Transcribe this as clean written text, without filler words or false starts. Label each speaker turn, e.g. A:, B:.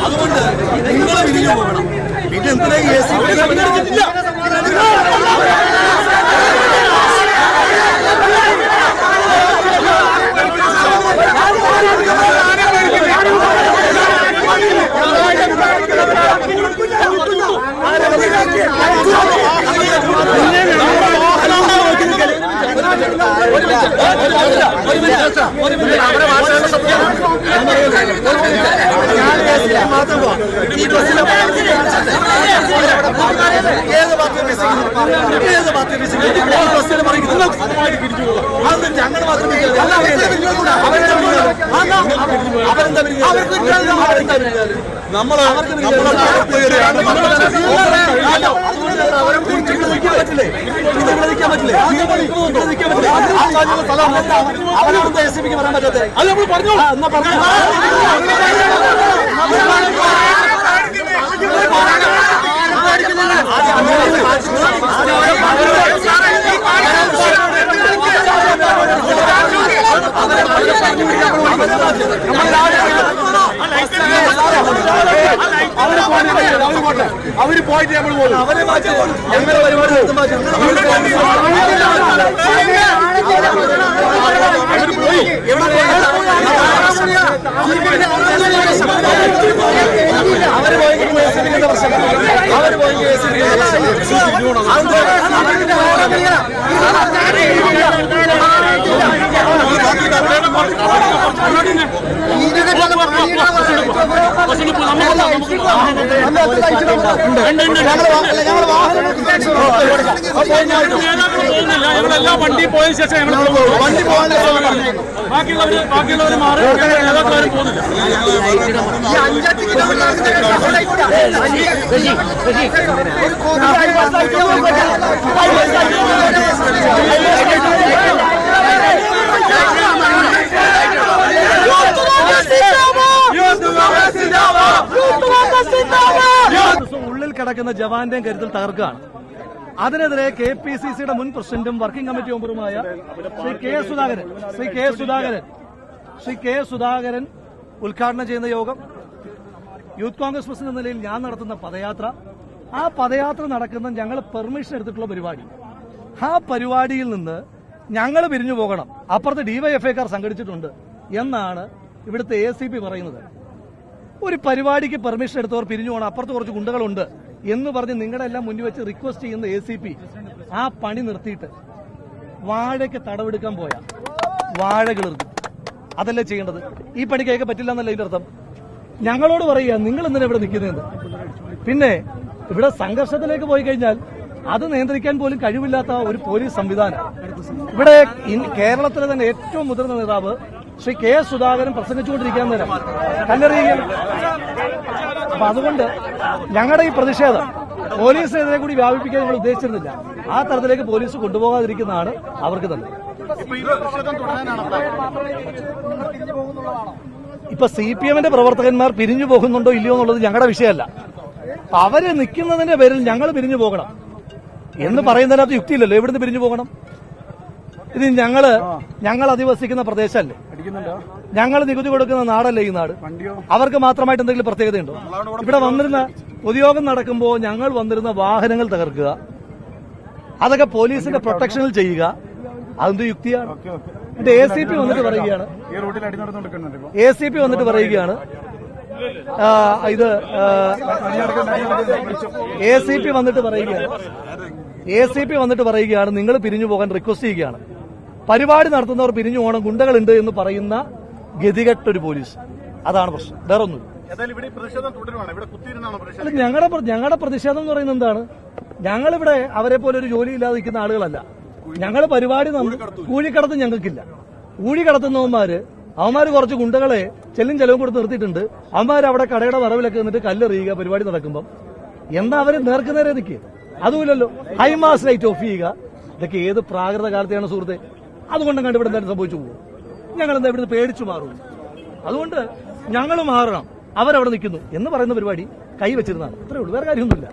A: അതുകൊണ്ട് നിങ്ങൾ വിരിഞ്ഞു പോകണം. പിന്നെ എന്തിനാ അവര് പോയിട്ട് നമ്മൾ പോകും. അവരെ ഞങ്ങളുടെ പരിപാടി അവര് പോയി പ്രശ്നം അവര് പോയി ഞങ്ങളെല്ലാം വണ്ടി പോയ ശേഷം ഞങ്ങൾ വണ്ടി പോകാൻ ബാക്കിയുള്ളവർ മാറി നേതാക്കളാരും പോകുന്നില്ല. ഉള്ളിൽ കിടക്കുന്ന ജവാന്റെയും കരുതൽ തകർക്കുകയാണ്. അതിനെതിരെ KPCCയുടെ മുൻ പ്രസിഡന്റും വർക്കിംഗ് കമ്മിറ്റി മെമ്പറുമായ ശ്രീ കെ സുധാകരൻ ഉദ്ഘാടനം ചെയ്യുന്ന യോഗം, യൂത്ത് കോൺഗ്രസ് പ്രസിഡന്റ് എന്ന നിലയിൽ ഞാൻ നടത്തുന്ന പദയാത്ര, ആ പദയാത്ര നടക്കുന്ന ഞങ്ങൾ പെർമിഷൻ എടുത്തിട്ടുള്ള പരിപാടി, ആ പരിപാടിയിൽ നിന്ന് ഞങ്ങൾ പിരിഞ്ഞു പോകണം, അപ്പുറത്ത് DYFIക്കാർ സംഘടിച്ചിട്ടുണ്ട് എന്നാണ് ഇവിടുത്തെ ACP പറയുന്നത്. ഒരു പരിപാടിക്ക് പെർമിഷൻ എടുത്തവർ പിരിഞ്ഞു പോകണം, അപ്പുറത്ത് കുറച്ച് ഗുണ്ടകളുണ്ട് എന്ന് പറഞ്ഞ് നിങ്ങളുടെ എല്ലാം മുന്നിൽ വെച്ച് റിക്വസ്റ്റ് ചെയ്യുന്ന ACP ആ പണി നിർത്തിയിട്ട് വാഴയ്ക്ക് തടവെടുക്കാൻ പോയാ വാഴ കിളിർന്നു. അതല്ലേ ചെയ്യേണ്ടത്? ഈ പണി കേൾക്കാൻ പറ്റില്ല എന്നല്ല ഇതിന്റെ അർത്ഥം. ഞങ്ങളോട് പറയുക നിങ്ങൾ എന്തിനാ ഇവിടെ നിൽക്കുന്നതെന്ന്. പിന്നെ ഇവിടെ സംഘർഷത്തിലേക്ക് പോയി കഴിഞ്ഞാൽ അത് നിയന്ത്രിക്കാൻ പോലും കഴിവില്ലാത്ത ഒരു പോലീസ് സംവിധാനം ഇവിടെ കേരളത്തിലെ തന്നെ ഏറ്റവും മുതിർന്ന നേതാവ് ശ്രീ K സുധാകരൻ പ്രസംഗിച്ചുകൊണ്ടിരിക്കാൻ നേരം കല്ലെറിയുകയാണ്. അപ്പൊ അതുകൊണ്ട് ഞങ്ങളുടെ ഈ പ്രതിഷേധം പോലീസിനെതിരെ കൂടി വ്യാപിപ്പിക്കാൻ ഞങ്ങൾ ഉദ്ദേശിച്ചിരുന്നില്ല. ആ തരത്തിലേക്ക് പോലീസ് കൊണ്ടുപോകാതിരിക്കുന്നതാണ് അവർക്ക് തന്നെ. ഇപ്പൊ CPMന്റെ പ്രവർത്തകന്മാർ പിരിഞ്ഞു പോകുന്നുണ്ടോ ഇല്ലയോ എന്നുള്ളത് ഞങ്ങളുടെ വിഷയമല്ല. അവര് നിൽക്കുന്നതിന്റെ പേരിൽ ഞങ്ങൾ പിരിഞ്ഞു പോകണം എന്ന് പറയുന്നതിനകത്ത് യുക്തിയില്ലല്ലോ. എവിടുന്ന് പിരിഞ്ഞു പോകണം? ഇത് ഞങ്ങൾ അധിവസിക്കുന്ന പ്രദേശമല്ലേ, ഞങ്ങൾ നികുതി കൊടുക്കുന്ന നാടല്ലേ ഈ നാട്. അവർക്ക് മാത്രമായിട്ട് എന്തെങ്കിലും പ്രത്യേകതയുണ്ടോ? ഇവിടെ വന്നിരുന്ന പൊതുയോഗം നടക്കുമ്പോൾ ഞങ്ങൾ വന്നിരുന്ന വാഹനങ്ങൾ തകർക്കുക, അതൊക്കെ പോലീസിന്റെ പ്രൊട്ടക്ഷനിൽ ചെയ്യുക, അതെന്ത് യുക്തിയാണ്? ഇത് ACP വന്നിട്ട് പറയുകയാണ് ഇത് ACP വന്നിട്ട് പറയുകയാണ് നിങ്ങൾ പിരിഞ്ഞു പോകാൻ റിക്വസ്റ്റ് ചെയ്യുകയാണ്. പരിപാടി നടത്തുന്നവർ പിരിഞ്ഞു പോകണം, ഗുണ്ടകളുണ്ട് എന്ന് പറയുന്ന ഗതികെട്ടൊരു പോലീസ്. അതാണ് പ്രശ്നം, വേറെ ഒന്നുമില്ല. അല്ല, ഞങ്ങളുടെ പ്രതിഷേധം എന്ന് പറയുന്നത് എന്താണ്? ഞങ്ങളിവിടെ അവരെ പോലെ ഒരു ജോലി ഇല്ലാതെ നിൽക്കുന്ന ആളുകളല്ല. ഞങ്ങൾ പരിപാടി കൂലിക്കടത്ത് ഞങ്ങൾക്കില്ല. കൂലി കടത്തുന്നവന്മാര് കുറച്ച് ഗുണ്ടകളെ ചെലവും കൊടുത്ത് നിർത്തിയിട്ടുണ്ട്. അവന്മാർ അവിടെ കടയുടെ വറവിലൊക്കെ നിന്നിട്ട് കല്ലെറിയുക പരിപാടി നടക്കുമ്പം. എന്താ അവര് നേർക്കുനേരെ നിൽക്കുക? അതുമില്ലല്ലോ. ഹൈമാസ് ലൈറ്റ് ഓഫ് ചെയ്യുക. ഇതൊക്കെ ഏത് പ്രാകൃത കാലത്തെയാണ് സുഹൃത്തെ? അതുകൊണ്ടും കണ്ട് ഇവിടെ എന്തായാലും സംഭവിച്ചു പോകും. ഞങ്ങൾ എന്താ ഇവിടുന്ന് പേടിച്ചു മാറും? അതുകൊണ്ട് ഞങ്ങൾ മാറണം, അവരവിടെ നിൽക്കുന്നു എന്ന് പറയുന്ന പരിപാടി കൈവച്ചിരുന്നതാണ്. അത്രേ ഉള്ളൂ, വേറെ കാര്യമൊന്നുമില്ല.